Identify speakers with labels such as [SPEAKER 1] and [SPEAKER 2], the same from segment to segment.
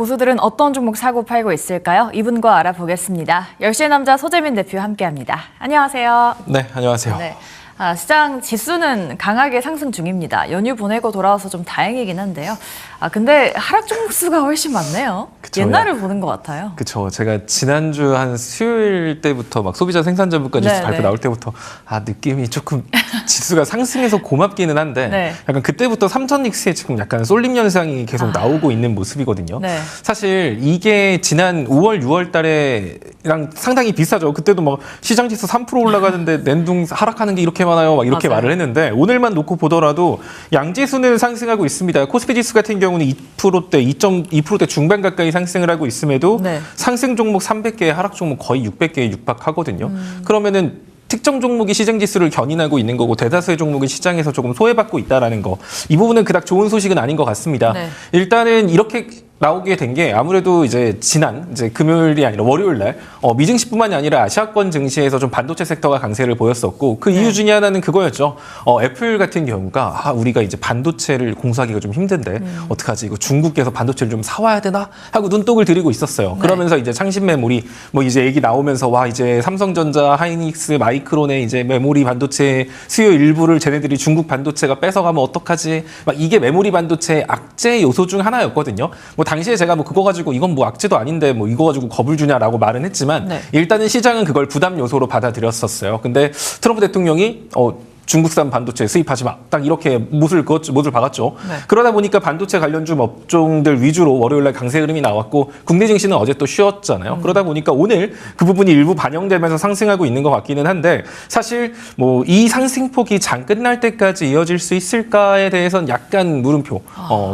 [SPEAKER 1] 고수들은 어떤 종목 사고 팔고 있을까요? 이분과 알아보겠습니다. 10시의 남자 소재민 대표 함께합니다. 안녕하세요.
[SPEAKER 2] 네, 안녕하세요.
[SPEAKER 1] 네. 시장 지수는 강하게 상승 중입니다. 연휴 보내고 돌아와서 좀 다행이긴 한데요. 근데 하락 종목 수가 훨씬 많네요.
[SPEAKER 2] 그쵸,
[SPEAKER 1] 옛날을 보는 것 같아요.
[SPEAKER 2] 그렇죠. 제가 지난주 한 수요일 때부터 막 소비자 생산자물가 지수 발표 나올 때부터 느낌이 조금 지수가 상승해서 고맙기는 한데 약간 그때부터 삼천닉스에 지금 약간 쏠림 현상이 계속 나오고 있는 모습이거든요. 사실 이게 지난 5월, 6월 달에랑 상당히 비슷하죠. 그때도 막 시장 지수 3% 올라가는데 냉동 하락하는 게 이렇게 많아요. 막 이렇게 말을 했는데 오늘만 놓고 보더라도 양지수는 상승하고 있습니다. 코스피 지수 같은 경우는 2%대, 2.2%대 중반 가까이 상승을 하고 있음에도 상승 종목 300개, 하락 종목 거의 600개에 육박하거든요. 그러면은 특정 종목이 시장 지수를 견인하고 있는 거고 대다수의 종목이 시장에서 조금 소외받고 있다라는 거. 이 부분은 그닥 좋은 소식은 아닌 것 같습니다. 일단은 이렇게 나오게 된 게 아무래도 이제 금요일이 아니라 월요일 날 미증시뿐만이 아니라 아시아권 증시에서 좀 반도체 섹터가 강세를 보였었고 그 이유 중에 하나는 그거였죠. 애플 같은 경우가 우리가 이제 반도체를 공수하기가 좀 힘든데 어떡하지? 이거 중국에서 반도체를 좀 사와야 되나? 하고 눈독을 들이고 있었어요. 그러면서 이제 창신 메모리 뭐 이제 얘기 나오면서 이제 삼성전자, 하이닉스, 마이크론의 이제 메모리 반도체 수요 일부를 쟤네들이 중국 반도체가 뺏어가면 어떡하지? 막 이게 메모리 반도체의 악재 요소 중 하나였거든요. 뭐 당시에 제가 뭐 그거 가지고 이건 뭐 악재도 아닌데 뭐 이거 가지고 겁을 주냐라고 말은 했지만 일단은 시장은 그걸 부담 요소로 받아들였었어요. 근데 트럼프 대통령이 중국산 반도체 수입하지 마. 딱 이렇게 못을 박았죠. 그러다 보니까 반도체 관련주 업종들 위주로 월요일날 강세 흐름이 나왔고 국내 증시는 어제 또 쉬었잖아요. 그러다 보니까 오늘 그 부분이 일부 반영되면서 상승하고 있는 것 같기는 한데 사실 뭐 이 상승폭이 장 끝날 때까지 이어질 수 있을까에 대해서는 약간 물음표.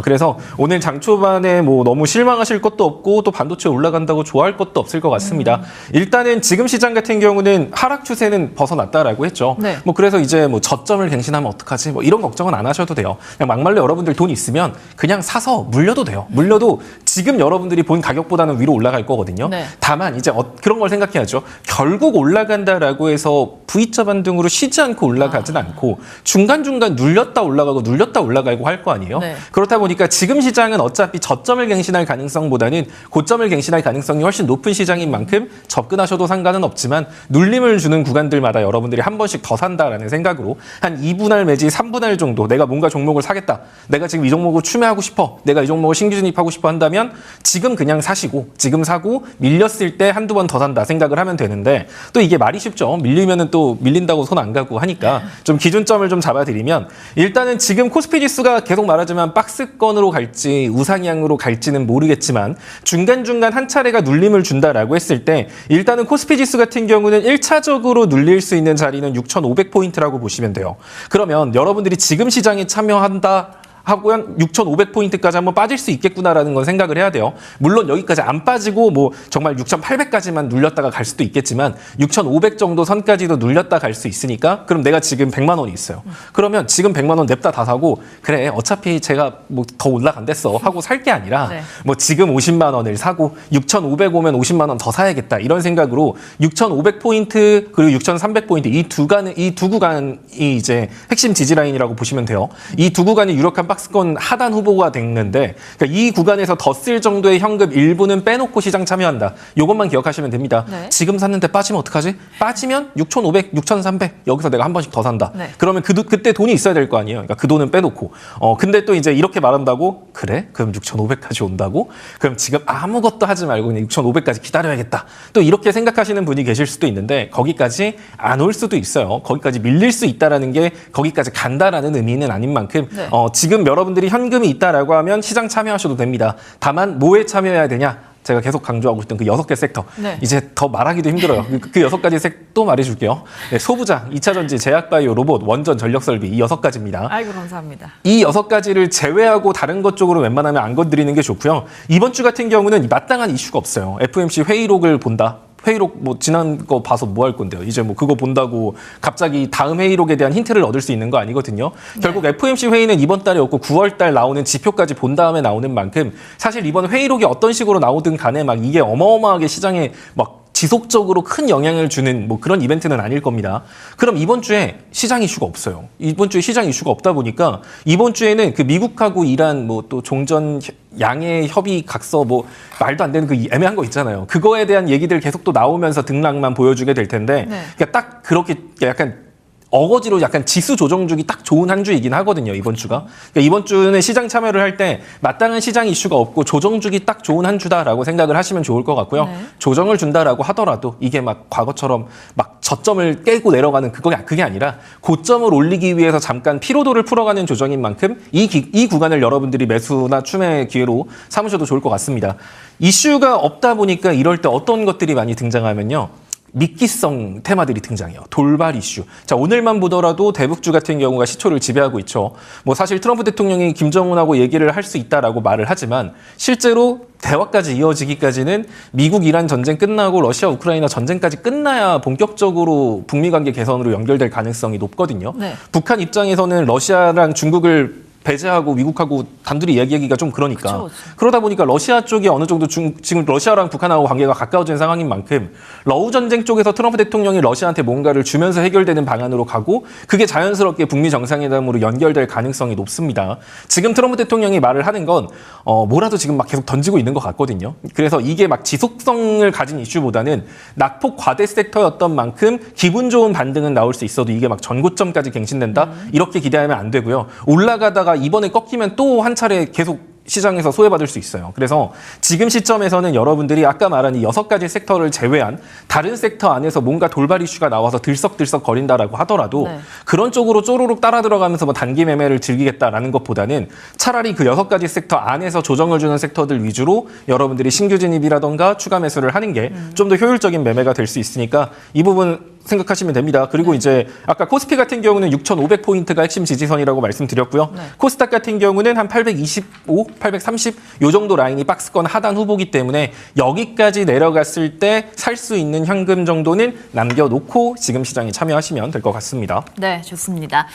[SPEAKER 2] 그래서 오늘 장 초반에 뭐 너무 실망하실 것도 없고 또 반도체 올라간다고 좋아할 것도 없을 것 같습니다. 일단은 지금 시장 같은 경우는 하락 추세는 벗어났다라고 했죠. 뭐 그래서 이제 뭐 저점을 갱신하면 어떡하지? 뭐 이런 걱정은 안 하셔도 돼요. 그냥 막말로 여러분들 돈 있으면 그냥 사서 물려도 돼요. 물려도 지금 여러분들이 본 가격보다는 위로 올라갈 거거든요. 다만 이제 그런 걸 생각해야죠. 결국 올라간다라고 해서 V자 반등으로 쉬지 않고 올라가진 않고 중간중간 눌렸다 올라가고 할 거 아니에요. 그렇다 보니까 지금 시장은 어차피 저점을 갱신할 가능성보다는 고점을 갱신할 가능성이 훨씬 높은 시장인 만큼 접근하셔도 상관은 없지만 눌림을 주는 구간들마다 여러분들이 한 번씩 더 산다라는 생각으로 한 2분할 매지 3분할 정도 내가 뭔가 종목을 사겠다. 내가 지금 이 종목을 추매하고 싶어. 내가 이 종목을 신규 진입하고 싶어 한다면 지금 그냥 사시고 지금 사고 밀렸을 때 한두 번 더 산다 생각을 하면 되는데 또 이게 말이 쉽죠. 밀리면은 또 밀린다고 손 안 가고 하니까 좀 기준점을 좀 잡아드리면 일단은 지금 코스피 지수가 계속 말하지만 박스권으로 갈지 우상향으로 갈지는 모르겠지만 중간중간 한 차례가 눌림을 준다라고 했을 때 일단은 코스피 지수 같은 경우는 1차적으로 눌릴 수 있는 자리는 6,500포인트라고 보시면 돼요. 그러면 여러분들이 지금 시장에 참여한다 하고 한 6,500포인트까지 한번 빠질 수 있겠구나라는 건 생각을 해야 돼요. 물론 여기까지 안 빠지고 뭐 정말 6,800까지만 눌렸다가 갈 수도 있겠지만 6,500 정도 선까지도 눌렸다 갈 수 있으니까 그럼 내가 지금 100만 원이 있어요. 그러면 지금 100만 원 냅다 다 사고 그래 어차피 제가 뭐 더 올라간댔어 하고 살 게 아니라 뭐 지금 50만 원을 사고 6,500 오면 50만 원 더 사야겠다 이런 생각으로 6,500포인트 그리고 6,300포인트 이 두 구간이 이제 핵심 지지라인이라고 보시면 돼요. 이 두 구간이 유력한 박스권 하단 후보가 됐는데 그러니까 이 구간에서 더 쓸 정도의 현금 일부는 빼놓고 시장 참여한다. 이것만 기억하시면 됩니다. 지금 샀는데 빠지면 어떡하지? 빠지면 6,500, 6,300 여기서 내가 한 번씩 더 산다. 그러면 그때 돈이 있어야 될 거 아니에요. 그러니까 그 돈은 빼놓고. 근데 또 이제 이렇게 말한다고? 그래? 그럼 6,500까지 온다고? 그럼 지금 아무것도 하지 말고 그냥 6,500까지 기다려야겠다. 또 이렇게 생각하시는 분이 계실 수도 있는데 거기까지 안 올 수도 있어요. 거기까지 밀릴 수 있다라는 게 거기까지 간다라는 의미는 아닌 만큼 지금 여러분들이 현금이 있다라고 하면 시장 참여하셔도 됩니다. 다만 뭐에 참여해야 되냐? 제가 계속 강조하고 있던 그 6개 섹터. 이제 더 말하기도 힘들어요. 그 6가지 또 말해줄게요. 소부장, 2차전지, 제약바이오, 로봇, 원전, 전력설비 이 6가지입니다.
[SPEAKER 1] 아이고 감사합니다.
[SPEAKER 2] 이 6가지를 제외하고 다른 것 쪽으로 웬만하면 안 건드리는 게 좋고요. 이번 주 같은 경우는 마땅한 이슈가 없어요. FOMC 회의록을 본다. 회의록 뭐 지난 거 봐서 뭐 할 건데요. 이제 뭐 그거 본다고 갑자기 다음 회의록에 대한 힌트를 얻을 수 있는 거 아니거든요. 결국 FOMC 회의는 이번 달에 없고 9월 달 나오는 지표까지 본 다음에 나오는 만큼 사실 이번 회의록이 어떤 식으로 나오든 간에 막 이게 어마어마하게 시장에 막 지속적으로 큰 영향을 주는 뭐 그런 이벤트는 아닐 겁니다. 그럼 이번 주에 시장 이슈가 없어요. 이번 주에 시장 이슈가 없다 보니까 이번 주에는 그 미국하고 이란 뭐 또 종전 양의 협의 각서 뭐 말도 안 되는 그 애매한 거 있잖아요. 그거에 대한 얘기들 계속 또 나오면서 등락만 보여주게 될 텐데
[SPEAKER 1] 네.
[SPEAKER 2] 그러니까 딱 그렇게 약간 어거지로 약간 지수 조정 주기 딱 좋은 한 주이긴 하거든요, 이번 주가. 그러니까 이번 주는 시장 참여를 할 때 마땅한 시장 이슈가 없고 조정 주기 딱 좋은 한 주다라고 생각을 하시면 좋을 것 같고요.
[SPEAKER 1] 네.
[SPEAKER 2] 조정을 준다라고 하더라도 이게 막 과거처럼 막 저점을 깨고 내려가는 그게 아니라 고점을 올리기 위해서 잠깐 피로도를 풀어가는 조정인 만큼 이 구간을 여러분들이 매수나 추매 기회로 삼으셔도 좋을 것 같습니다. 이슈가 없다 보니까 이럴 때 어떤 것들이 많이 등장하면요. 미끼성 테마들이 등장해요. 돌발 이슈. 자, 오늘만 보더라도 대북주 같은 경우가 시초를 지배하고 있죠. 뭐 사실 트럼프 대통령이 김정은하고 얘기를 할 수 있다라고 말을 하지만 실제로 대화까지 이어지기까지는 미국 이란 전쟁 끝나고 러시아 우크라이나 전쟁까지 끝나야 본격적으로 북미 관계 개선으로 연결될 가능성이 높거든요.
[SPEAKER 1] 네.
[SPEAKER 2] 북한 입장에서는 러시아랑 중국을 배제하고 미국하고 단둘이 이야기하기가 좀 그러니까
[SPEAKER 1] 그쵸.
[SPEAKER 2] 그러다 보니까 러시아 쪽이 어느 정도 지금 러시아랑 북한하고 관계가 가까워진 상황인 만큼 러우 전쟁 쪽에서 트럼프 대통령이 러시아한테 뭔가를 주면서 해결되는 방안으로 가고 그게 자연스럽게 북미 정상회담으로 연결될 가능성이 높습니다. 지금 트럼프 대통령이 말을 하는 건 뭐라도 지금 막 계속 던지고 있는 것 같거든요. 그래서 이게 막 지속성을 가진 이슈보다는 낙폭 과대 섹터였던 만큼 기분 좋은 반등은 나올 수 있어도 이게 막 전고점까지 갱신된다? 이렇게 기대하면 안 되고요. 올라가다가 이번에 꺾이면 또 한 차례 계속 시장에서 소외받을 수 있어요. 그래서 지금 시점에서는 여러분들이 아까 말한 이 6가지 섹터를 제외한 다른 섹터 안에서 뭔가 돌발 이슈가 나와서 들썩들썩 거린다라고 하더라도
[SPEAKER 1] 네.
[SPEAKER 2] 그런 쪽으로 쪼르륵 따라 들어가면서 뭐 단기 매매를 즐기겠다라는 것보다는 차라리 그 6가지 섹터 안에서 조정을 주는 섹터들 위주로 여러분들이 신규 진입이라던가 추가 매수를 하는 게 좀 더 효율적인 매매가 될 수 있으니까 이 부분 생각하시면 됩니다. 그리고 이제 아까 코스피 같은 경우는 6,500포인트가 핵심 지지선이라고 말씀드렸고요.
[SPEAKER 1] 네.
[SPEAKER 2] 코스닥 같은 경우는 한 825, 830 요 정도 라인이 박스권 하단 후보기 때문에 여기까지 내려갔을 때 살 수 있는 현금 정도는 남겨놓고 지금 시장에 참여하시면 될 것 같습니다.
[SPEAKER 1] 네, 좋습니다.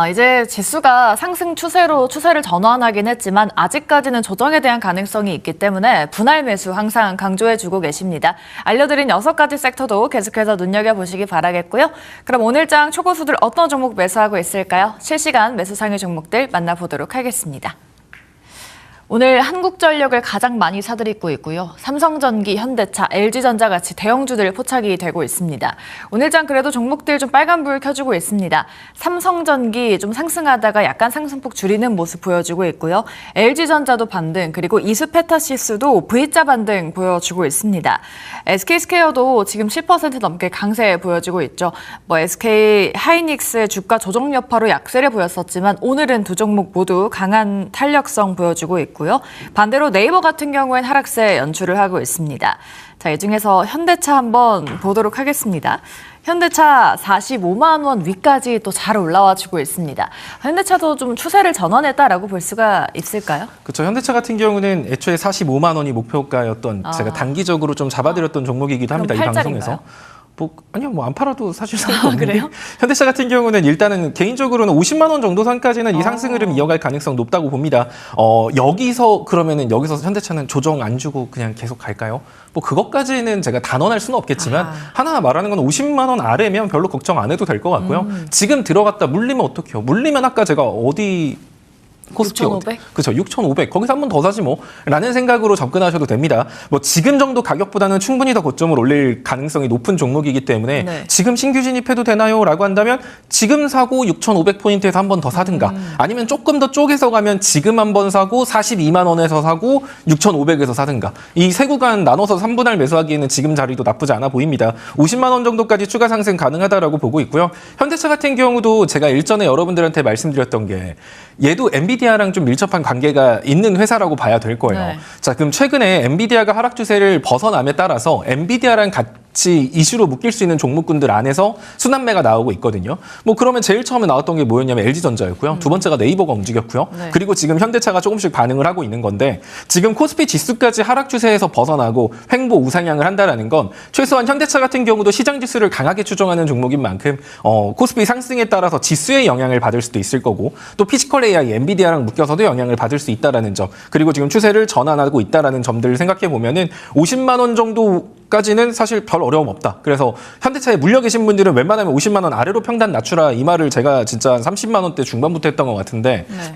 [SPEAKER 1] 이제 지수가 상승 추세를 전환하긴 했지만 아직까지는 조정에 대한 가능성이 있기 때문에 분할 매수 항상 강조해주고 계십니다. 알려드린 6가지 섹터도 계속해서 눈여겨보시기 바라겠고요. 그럼 오늘장 초고수들 어떤 종목 매수하고 있을까요? 실시간 매수 상위 종목들 만나보도록 하겠습니다. 오늘 한국전력을 가장 많이 사들이고 있고요. 삼성전기, 현대차, LG전자 같이 대형주들 포착이 되고 있습니다. 오늘장 그래도 종목들 좀 빨간불 켜주고 있습니다. 삼성전기 좀 상승하다가 약간 상승폭 줄이는 모습 보여주고 있고요. LG전자도 반등, 그리고 이수페타시스도 V자 반등 보여주고 있습니다. SK스퀘어도 지금 10% 넘게 강세 보여주고 있죠. SK 하이닉스의 주가 조정 여파로 약세를 보였었지만 오늘은 두 종목 모두 강한 탄력성 보여주고 있고요. 반대로 네이버 같은 경우엔 하락세 연출을 하고 있습니다. 자, 이 중에서 현대차 한번 보도록 하겠습니다. 현대차 45만 원 위까지 또 잘 올라와주고 있습니다. 현대차도 좀 추세를 전환했다라고 볼 수가 있을까요?
[SPEAKER 2] 그렇죠. 현대차 같은 경우는 애초에 45만 원이 목표가였던 제가 단기적으로 좀 잡아드렸던 종목이기도 합니다. 이 방송에서. 아니요, 안 팔아도 사실 상관없는데.
[SPEAKER 1] 그래요?
[SPEAKER 2] 현대차 같은 경우는 일단은 개인적으로는 50만 원 정도 선까지는 이 상승 흐름 이어갈 가능성 높다고 봅니다. 여기서 현대차는 조정 안 주고 그냥 계속 갈까요? 그것까지는 제가 단언할 수는 없겠지만 하나 말하는 건 50만 원 아래면 별로 걱정 안 해도 될 것 같고요. 지금 들어갔다 물리면 어떡해요? 물리면 아까 제가 어디 코스피
[SPEAKER 1] 6,500?
[SPEAKER 2] 그렇죠. 6,500. 거기서 한 번 더 사지 라는 생각으로 접근하셔도 됩니다. 지금 정도 가격보다는 충분히 더 고점을 올릴 가능성이 높은 종목이기 때문에
[SPEAKER 1] 네.
[SPEAKER 2] 지금 신규 진입해도 되나요? 라고 한다면 지금 사고 6,500포인트에서 한 번 더 사든가 아니면 조금 더 쪼개서 가면 지금 한 번 사고 42만 원에서 사고 6,500에서 사든가 이 세 구간 나눠서 3분할 매수하기에는 지금 자리도 나쁘지 않아 보입니다. 50만 원 정도까지 추가 상승 가능하다라고 보고 있고요. 현대차 같은 경우도 제가 일전에 여러분들한테 말씀드렸던 게 얘도 엔비디아랑 좀 밀접한 관계가 있는 회사라고 봐야 될 거예요.
[SPEAKER 1] 네.
[SPEAKER 2] 자, 그럼 최근에 엔비디아가 하락 추세를 벗어남에 따라서 엔비디아랑 같이 이슈로 묶일 수 있는 종목군들 안에서 순환매가 나오고 있거든요. 그러면 제일 처음에 나왔던 게 뭐였냐면 LG전자였고요. 두 번째가 네이버가 움직였고요.
[SPEAKER 1] 네.
[SPEAKER 2] 그리고 지금 현대차가 조금씩 반응을 하고 있는 건데 지금 코스피 지수까지 하락 추세에서 벗어나고 횡보 우상향을 한다라는 건 최소한 현대차 같은 경우도 시장 지수를 강하게 추종하는 종목인 만큼 코스피 상승에 따라서 지수의 영향을 받을 수도 있을 거고 또 피지컬 AI, 엔비디아랑 묶여서도 영향을 받을 수 있다라는 점 그리고 지금 추세를 전환하고 있다라는 점들을 생각해 보면은 50만 원 정도까지는 사실 별 어려움 없다. 그래서 현대차에 물려 계신 분들은 웬만하면 50만 원 아래로 평단 낮추라 이 말을 제가 진짜 30만 원대 중반부터 했던 것 같은데
[SPEAKER 1] 네.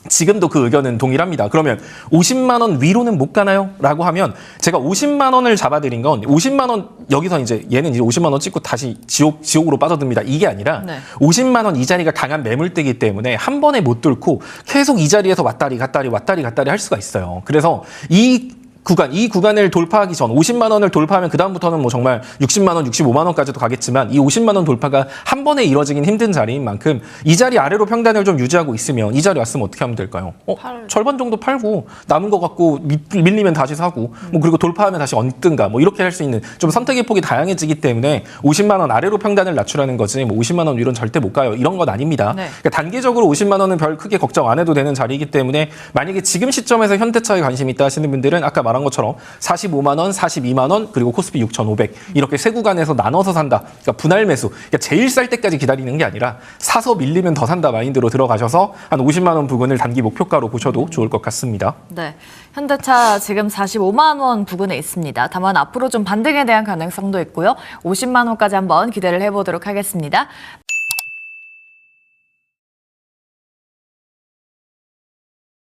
[SPEAKER 2] 지금도 그 의견은 동일합니다. 그러면 50만 원 위로는 못 가나요? 라고 하면 제가 50만 원을 잡아드린 건 50만 원 여기서 이제 얘는 이제 50만 원 찍고 다시 지옥으로 빠져듭니다. 이게 아니라
[SPEAKER 1] 네.
[SPEAKER 2] 50만 원 이 자리가 강한 매물대이기 때문에 한 번에 못 뚫고 계속 이 자리에서 왔다리 갔다리 할 수가 있어요. 그래서 이 구간을 돌파하기 전 50만 원을 돌파하면 그다음부터는 뭐 정말 60만 원, 65만 원까지도 가겠지만 이 50만 원 돌파가 한 번에 이뤄지긴 힘든 자리인 만큼 이 자리 아래로 평단을 좀 유지하고 있으면 이 자리 왔으면 어떻게 하면 될까요? 절반 정도 팔고 남은 거 갖고 밀리면 다시 사고 뭐 그리고 돌파하면 다시 얹든가 뭐 이렇게 할 수 있는 좀 선택의 폭이 다양해지기 때문에 50만 원 아래로 평단을 낮추라는 거지 뭐 50만 원 위로는 절대 못 가요. 이런 건 아닙니다.
[SPEAKER 1] 네.
[SPEAKER 2] 그러니까 단계적으로 50만 원은 별 크게 걱정 안 해도 되는 자리이기 때문에 만약에 지금 시점에서 현대차에 관심 있다 하시는 분들은 아까 말한 것처럼 45만 원, 42만 원, 그리고 코스피 6,500 이렇게 세 구간에서 나눠서 산다. 그러니까 분할 매수. 그러니까 제일 쌀 때까지 기다리는 게 아니라 사서 밀리면 더 산다 마인드로 들어가셔서 한 50만 원 부근을 단기 목표가로 보셔도 좋을 것 같습니다.
[SPEAKER 1] 네, 현대차 지금 45만 원 부근에 있습니다. 다만 앞으로 좀 반등에 대한 가능성도 있고요. 50만 원까지 한번 기대를 해보도록 하겠습니다.